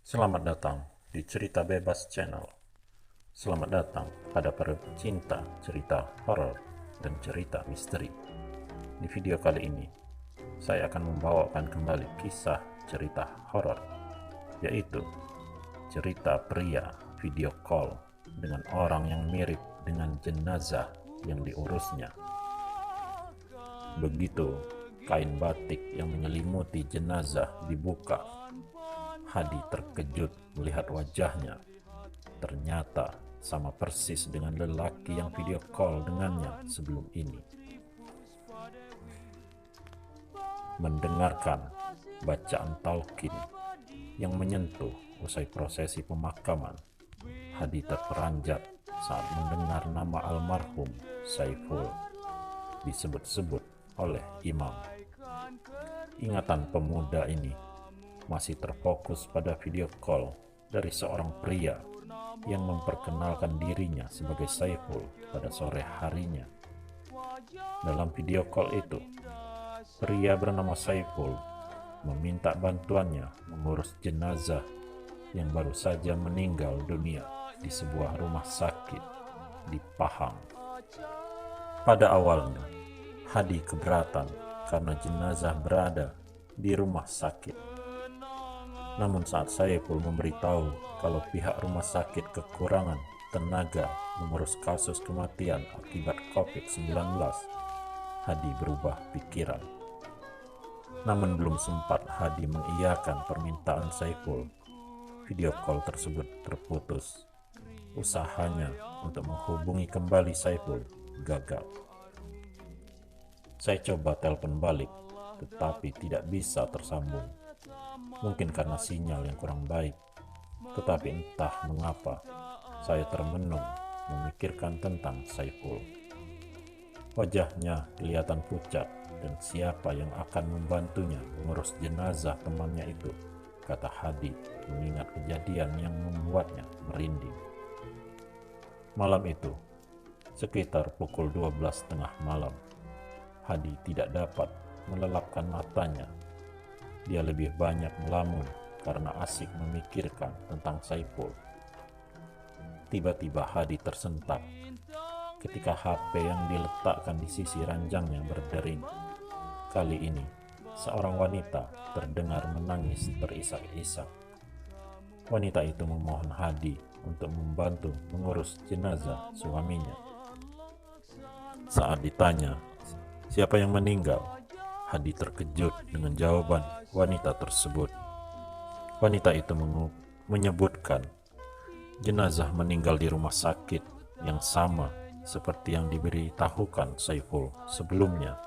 Selamat datang di Cerita Bebas Channel. Selamat datang pada para pecinta cerita horor dan cerita misteri. Di video kali ini, saya akan membawakan kembali kisah cerita horor, yaitu cerita pria video call dengan orang yang mirip dengan jenazah yang diurusnya. Begitu kain batik yang menyelimuti jenazah dibuka, Hadi terkejut melihat wajahnya. Ternyata sama persis dengan lelaki yang video call dengannya sebelum ini. Mendengarkan bacaan talqin yang menyentuh usai prosesi pemakaman, Hadi terperanjat saat mendengar nama almarhum Saiful disebut-sebut oleh imam. Ingatan pemuda ini masih terfokus pada video call dari seorang pria yang memperkenalkan dirinya sebagai Saiful pada sore harinya. Dalam video call itu, pria bernama Saiful meminta bantuannya mengurus jenazah yang baru saja meninggal dunia di sebuah rumah sakit di Pahang. Pada awalnya, Hadi keberatan karena jenazah berada di rumah sakit. Namun saat Saiful memberitahu kalau pihak rumah sakit kekurangan tenaga mengurus kasus kematian akibat COVID-19, Hadi berubah pikiran. Namun belum sempat Hadi mengiyakan permintaan Saiful, video call tersebut terputus. Usahanya untuk menghubungi kembali Saiful gagal. Saya coba telepon balik, tetapi tidak bisa tersambung. Mungkin karena sinyal yang kurang baik, tetapi entah mengapa saya termenung memikirkan tentang Saiful. Wajahnya kelihatan pucat dan siapa yang akan membantunya mengurus jenazah temannya itu, kata Hadi mengingat kejadian yang membuatnya merinding. Malam itu, sekitar pukul 12:30 malam, Hadi tidak dapat melelapkan matanya. Dia lebih banyak melamun karena asik memikirkan tentang Saiful. Tiba-tiba Hadi tersentak ketika HP yang diletakkan di sisi ranjangnya berdering. Kali ini, seorang wanita terdengar menangis terisak-isak. Wanita itu memohon Hadi untuk membantu mengurus jenazah suaminya. Saat ditanya, siapa yang meninggal? Hadi terkejut dengan jawaban wanita tersebut. Wanita itu menyebutkan jenazah meninggal di rumah sakit yang sama seperti yang diberitahukan Saiful sebelumnya.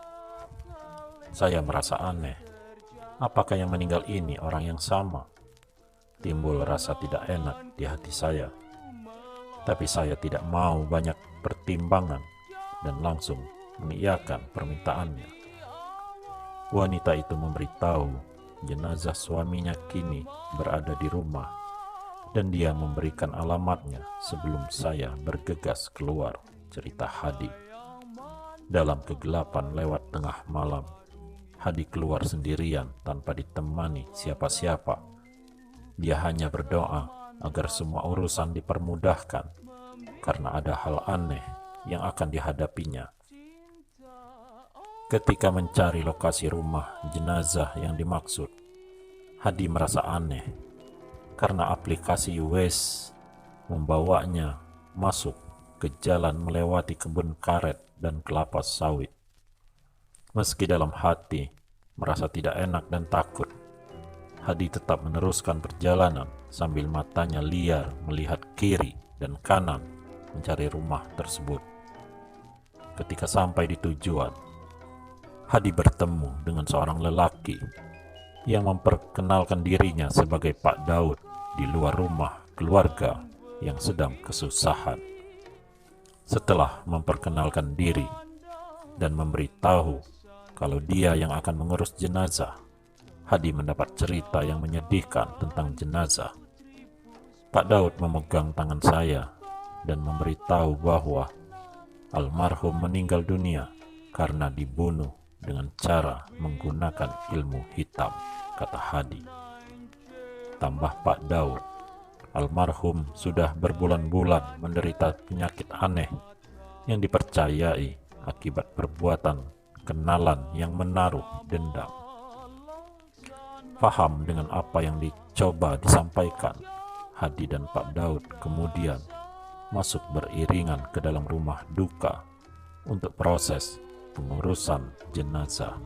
Saya merasa aneh. Apakah yang meninggal ini orang yang sama? Timbul rasa tidak enak di hati saya. Tapi saya tidak mau banyak pertimbangan dan langsung mengiyakan permintaannya. Wanita itu memberitahu jenazah suaminya kini berada di rumah dan dia memberikan alamatnya sebelum saya bergegas keluar, cerita Hadi. Dalam kegelapan lewat tengah malam, Hadi keluar sendirian tanpa ditemani siapa-siapa. Dia hanya berdoa agar semua urusan dipermudahkan karena ada hal aneh yang akan dihadapinya. Ketika mencari lokasi rumah jenazah yang dimaksud, Hadi merasa aneh karena aplikasi Waze membawanya masuk ke jalan melewati kebun karet dan kelapa sawit. Meski dalam hati merasa tidak enak dan takut, Hadi tetap meneruskan perjalanan sambil matanya liar melihat kiri dan kanan mencari rumah tersebut. Ketika sampai di tujuan, Hadi bertemu dengan seorang lelaki yang memperkenalkan dirinya sebagai Pak Daud di luar rumah keluarga yang sedang kesusahan. Setelah memperkenalkan diri dan memberitahu kalau dia yang akan mengurus jenazah, Hadi mendapat cerita yang menyedihkan tentang jenazah. Pak Daud memegang tangan saya dan memberitahu bahwa almarhum meninggal dunia karena dibunuh dengan cara menggunakan ilmu hitam, kata Hadi. Tambah Pak Daud, almarhum sudah berbulan-bulan menderita penyakit aneh yang dipercayai akibat perbuatan kenalan yang menaruh dendam. Paham dengan apa yang dicoba disampaikan, Hadi dan Pak Daud kemudian masuk beriringan ke dalam rumah duka untuk proses pengurusan jenazah.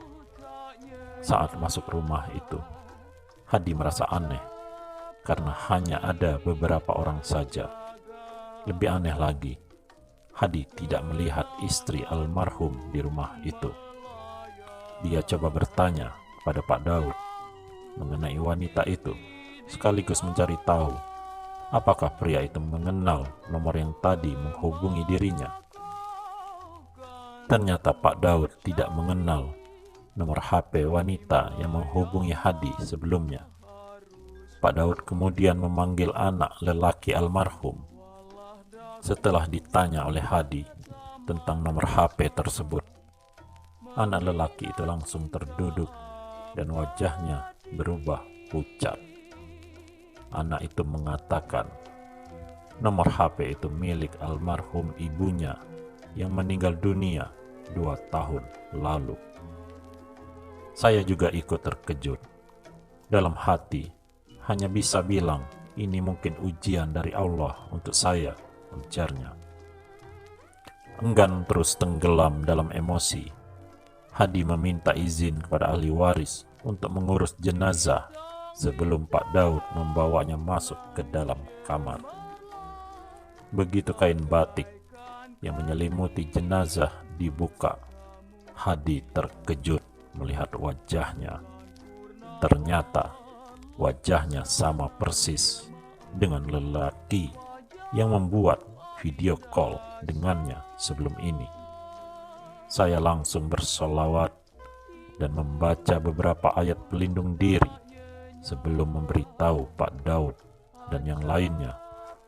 Saat masuk rumah itu, Hadi merasa aneh karena hanya ada beberapa orang saja. Lebih aneh lagi, Hadi tidak melihat istri almarhum di rumah itu. Dia coba bertanya kepada Pak Daud mengenai wanita itu, sekaligus mencari tahu apakah pria itu mengenal nomor yang tadi menghubungi dirinya. Ternyata Pak Daud tidak mengenal nomor HP wanita yang menghubungi Hadi sebelumnya. Pak Daud kemudian memanggil anak lelaki almarhum. Setelah ditanya oleh Hadi tentang nomor HP tersebut, anak lelaki itu langsung terduduk dan wajahnya berubah pucat. Anak itu mengatakan nomor HP itu milik almarhum ibunya yang meninggal dunia 2 tahun lalu. Saya juga ikut terkejut. Dalam hati hanya bisa bilang ini mungkin ujian dari Allah untuk saya, ujarnya. Enggan terus tenggelam dalam emosi, Hadi meminta izin kepada ahli waris untuk mengurus jenazah sebelum Pak Daud membawanya masuk ke dalam kamar. Begitu kain batik yang menyelimuti jenazah dibuka, Hadi terkejut melihat wajahnya. Ternyata wajahnya sama persis dengan lelaki yang membuat video call dengannya sebelum ini. Saya langsung bersolawat dan membaca beberapa ayat pelindung diri sebelum memberitahu Pak Daud dan yang lainnya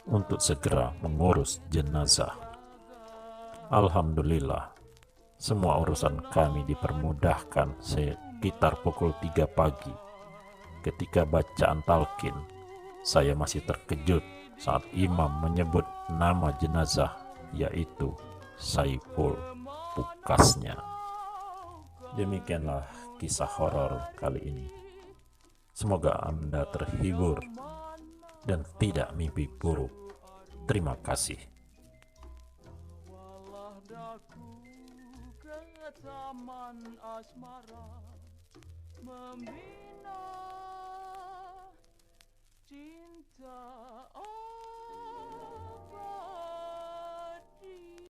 untuk segera mengurus jenazah. Alhamdulillah, semua urusan kami dipermudahkan sekitar pukul 3 pagi. Ketika bacaan talqin, saya masih terkejut saat imam menyebut nama jenazah, yaitu Saiful, pukasnya. Demikianlah kisah horor kali ini. Semoga Anda terhibur dan tidak mimpi buruk. Terima kasih. Taman asmara membina